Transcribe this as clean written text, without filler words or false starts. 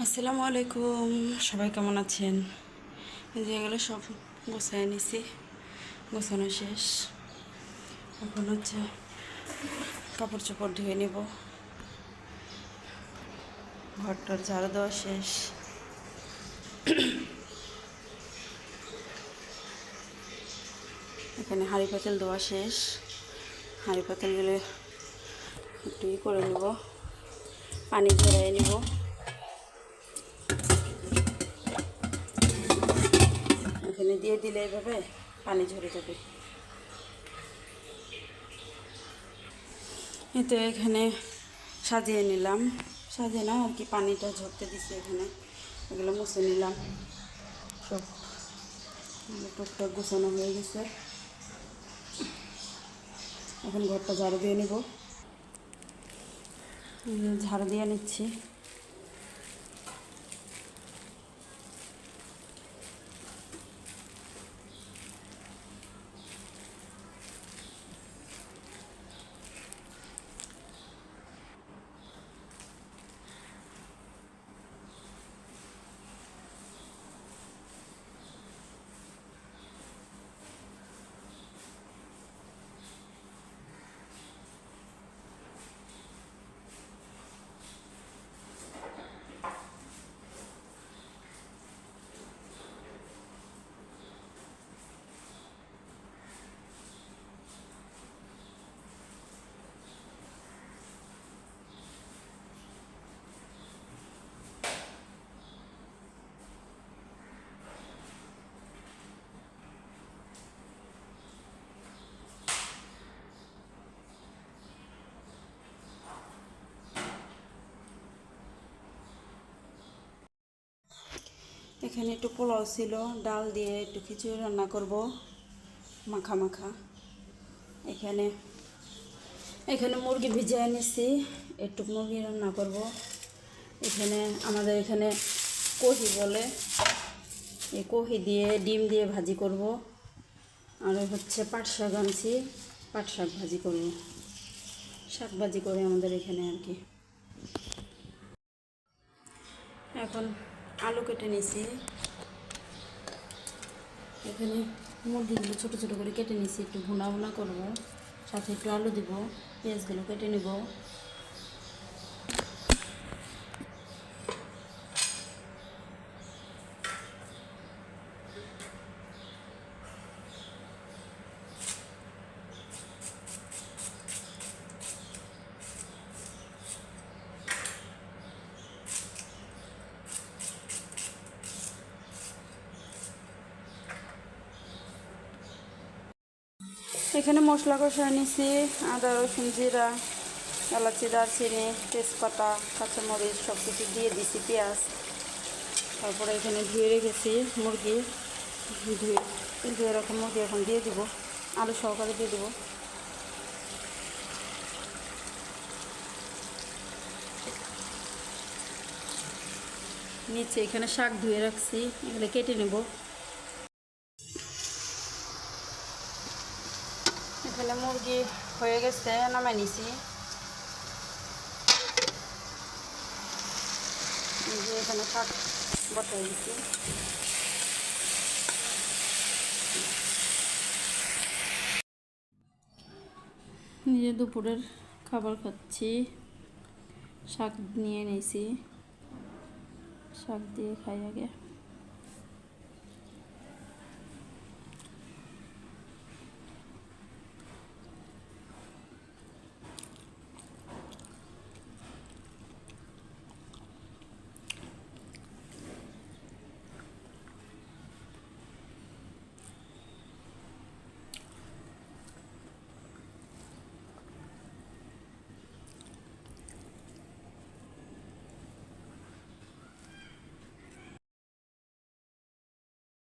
আসসালামু আলাইকুম, সবাই কেমন আছেন? এই যে এগুলো সব গোছায় নিছি, গোছানো শেষ। এখন হচ্ছে কাপড় চোপড় ধুয়ে নেব। ঘরটার ঝাড়ু দেওয়া শেষ। এখানে হাঁড়ি পাতিল দেওয়া শেষ। হাঁড়ি পাতিলগুলো একটু করে নেব, পানি ঝরিয়ে নেব। এখানে দিয়ে দিলে এইভাবে পানি ঝরে যাবে। এতে এখানে সাজিয়ে নিলাম, সাজিয়ে না আর কি, পানিটা ঝরতে দিছি। এখানে এগুলো মুছে নিলাম, সব টুকটাক গোছানো হয়ে গেছে। এখন ঘরটা ঝাড়ু দিয়ে নেব, ঝাড়ু দিয়ে নিচ্ছি। এখানে একটু পোলাও ছিল, ডাল দিয়ে একটু খিচুড়ি রান্না করব, মাখা মাখা। এখানে এখানে মুরগি ভিজিয়ে নিছি, একটু মুরগি রান্না করব। এখানে আমাদের এখানে কহি বলে, এই কহি দিয়ে ডিম দিয়ে ভাজি করব। আর হচ্ছে পাট শাক আনছি, পাট শাক ভাজি করব। শাক ভাজি করে আমাদের এখানে আর কি। এখন আলু কেটে নিছি, এখানে মুরগিগুলো ছোটো ছোটো করে কেটে নিছি, একটু ভুনা ভুনা করবো, সাথে একটু আলু দিব, পেঁয়াজগুলো কেটে নেব। এখানে মশলা কষায় নিছি, আদা রসুন জিরা এলাচি দারচিনি তেজপাতা কাঁচামরিচ সব কিছু দিয়ে দিছি, পেঁয়াজ। তারপরে এখানে ধুয়ে রেখেছি মুরগি, ধুয়ে রাখা মুরগি এখন দিয়ে দিব, আলু সহকারে দিয়ে দেবো। নিচে এখানে শাক ধুয়ে রাখছি, এগুলো কেটে নেব। এখানে মুরগি হয়ে গেছে, নামাই নিছি। এখানে শাক বসাই দিছি। নিজে দুপুরের খাবার খাচ্ছি, শাক নিয়ে নিয়েছি, শাক দিয়ে খাই আগে।